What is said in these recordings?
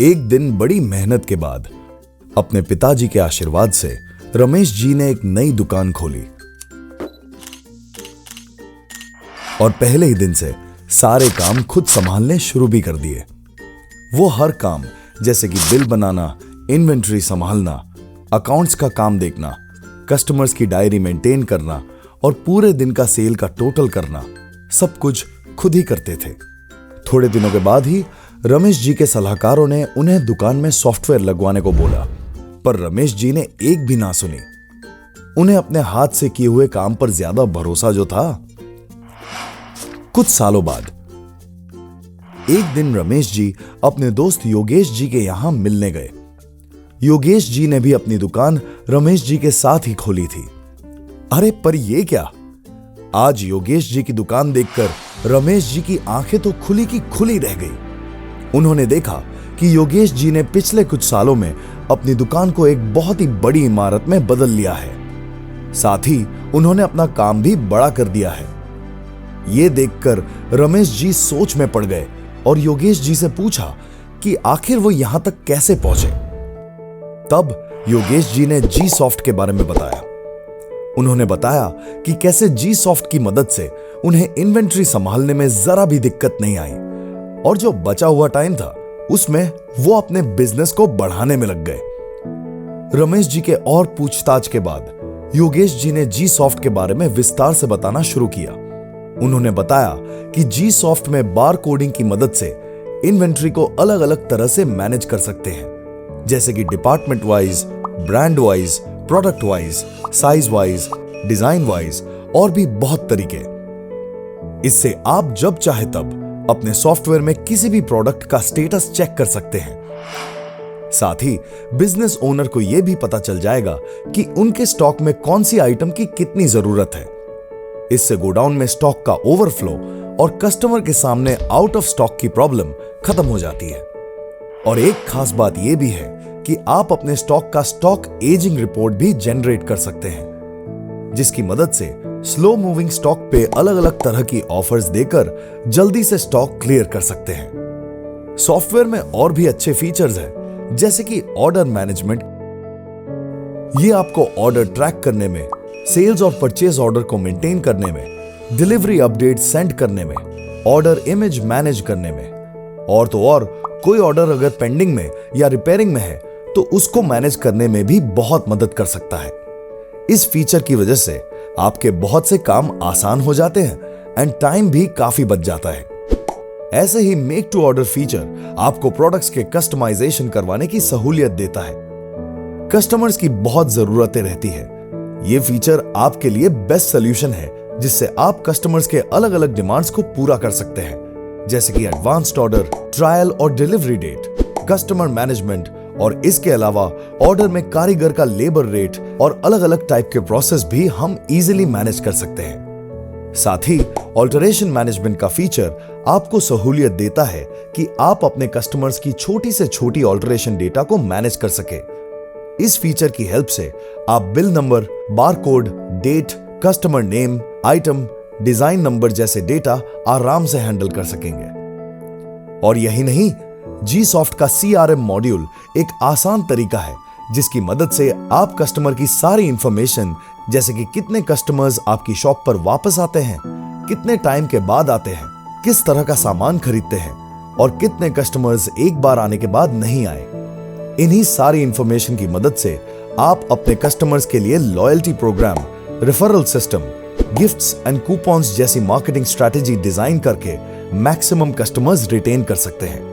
एक दिन बड़ी मेहनत के बाद अपने पिताजी के आशीर्वाद से रमेश जी ने एक नई दुकान खोली और पहले ही दिन से सारे काम खुद संभालने शुरू भी कर दिए। वो हर काम जैसे कि बिल बनाना, इन्वेंट्री संभालना, अकाउंट्स का काम देखना, कस्टमर्स की डायरी मेंटेन करना और पूरे दिन का सेल का टोटल करना, सब कुछ खुद ही करते थे। थोड़े दिनों के बाद ही रमेश जी के सलाहकारों ने उन्हें दुकान में सॉफ्टवेयर लगवाने को बोला, पर रमेश जी ने एक भी ना सुनी। उन्हें अपने हाथ से किए हुए काम पर ज्यादा भरोसा जो था। कुछ सालों बाद एक दिन रमेश जी अपने दोस्त योगेश जी के यहां मिलने गए। योगेश जी ने भी अपनी दुकान रमेश जी के साथ ही खोली थी। अरे पर ये क्या, आज योगेश जी की दुकान देखकर रमेश जी की आंखें तो खुली की खुली रह गई। उन्होंने देखा कि योगेश जी ने पिछले कुछ सालों में अपनी दुकान को एक बहुत ही बड़ी इमारत में बदल लिया है। साथ ही उन्होंने अपना काम भी बड़ा कर दिया है। ये देखकर रमेश जी सोच में पड़ गए और योगेश जी से पूछा कि आखिर वो यहां तक कैसे पहुंचे। तब योगेश जी ने जी सॉफ्ट के बारे में बताया। उन्होंने बताया कि कैसे जी सॉफ्ट की मदद से उन्हें इन्वेंट्री संभालने में जरा भी दिक्कत नहीं आई और जो बचा हुआ टाइम था उसमें वो अपने बिजनेस को बढ़ाने में लग गए। रमेश जी के और पूछताछ के बाद योगेश जी ने जी सॉफ्ट के बारे में विस्तार से बताना शुरू किया। उन्होंने बताया कि जी सॉफ्ट में बार कोडिंग की मदद से इन्वेंट्री को अलग अलग तरह से मैनेज कर सकते हैं, जैसे कि department wise, brand wise, product wise, size wise, design wise और भी बहुत तरीके। इससे आप जब चाहे तब अपने सॉफ्टवेयर में किसी भी प्रोडक्ट का स्टेटस चेक कर सकते हैं। साथ ही बिजनेस ओनर को यह भी पता चल जाएगा कि उनके स्टॉक में कौन सी आइटम की कितनी जरूरत है। इससे गोडाउन में स्टॉक का ओवरफ्लो और कस्टमर के सामने आउट ऑफ स्टॉक की प्रॉब्लम खत्म हो जाती है। और एक खास बात यह भी है कि आप अपने स्टॉक का स्टॉक एजिंग रिपोर्ट भी जनरेट कर सकते हैं, जिसकी मदद से स्लो मूविंग स्टॉक पे अलग अलग तरह की ऑफर्स देकर जल्दी से स्टॉक क्लियर कर सकते हैं। सॉफ्टवेयर में और भी अच्छे फीचर्स हैं, जैसे कि ऑर्डर मैनेजमेंट। ये आपको ऑर्डर ट्रैक करने में, सेल्स और परचेज ऑर्डर को मेंटेन करने में, डिलीवरी अपडेट सेंड करने में, ऑर्डर इमेज मैनेज करने में और तो और कोई ऑर्डर अगर पेंडिंग में या रिपेयरिंग में है तो उसको मैनेज करने में भी बहुत मदद कर सकता है। इस फीचर की वजह से आपके बहुत से काम आसान हो जाते हैं एंड टाइम भी काफी बच जाता है। ऐसे ही मेक टू ऑर्डर फीचर आपको प्रोडक्ट्स के कस्टमाइजेशन करवाने की सहूलियत देता है। कस्टमर्स की बहुत जरूरतें रहती है। ये फीचर आपके लिए बेस्ट सोल्यूशन है, जिससे आप कस्टमर्स के अलग अलग डिमांड्स को पूरा कर सकते हैं, जैसे कि एडवांस्ड ऑर्डर, ट्रायल और डिलीवरी डेट, कस्टमर मैनेजमेंट और इसके अलावा ऑर्डर में कारीगर का लेबर रेट और अलग अलग टाइप के प्रोसेस भी हम इजीली मैनेज कर सकते हैं। साथ ही ऑल्टरेशन मैनेजमेंट का फीचर आपको सहूलियत देता है कि आप अपने कस्टमर्स की छोटी से छोटी ऑल्टरेशन डेटा को मैनेज कर सके। इस फीचर की हेल्प से आप bill number, barcode, date, customer name, item, design number जैसे डेटा आराम से हैंडल कर सकेंगे। और यही नहीं, जी सॉफ्ट का CRM मॉड्यूल एक आसान तरीका है जिसकी मदद से आप कस्टमर की सारी इंफॉर्मेशन, जैसे कि कितने कस्टमर्स आपकी शॉप पर वापस आते हैं, कितने टाइम के बाद आते हैं, किस तरह का सामान खरीदते हैं और कितने कस्टमर्स एक बार आने के बाद नहीं आए, इन्हीं सारी इंफॉर्मेशन की मदद से आप अपने कस्टमर्स के लिए loyalty programme, referral system, gifts and coupons जैसी मार्केटिंग स्ट्रैटेजी डिजाइन करके मैक्सिमम कस्टमर्स रिटेन कर सकते हैं।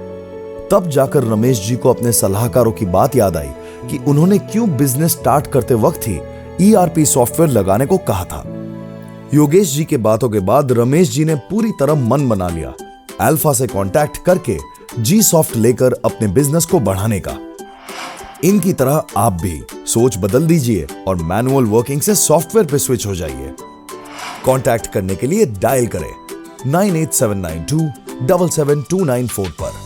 तब जाकर रमेश जी को अपने सलाहकारों की बात याद आई कि उन्होंने क्यों बिजनेस स्टार्ट करते वक्त ही ERP सॉफ्टवेयर लगाने को कहा था। योगेश जी के बातों के बाद रमेश जी ने पूरी तरह मन बना लिया अल्फा से कांटेक्ट करके जी सॉफ्ट लेकर अपने बिजनेस को बढ़ाने का। इनकी तरह आप भी सोच बदल दीजिए और मैनुअल वर्किंग से सॉफ्टवेयर पे स्विच हो जाइए। कांटेक्ट करने के लिए डायल करें 98792 77294 पर।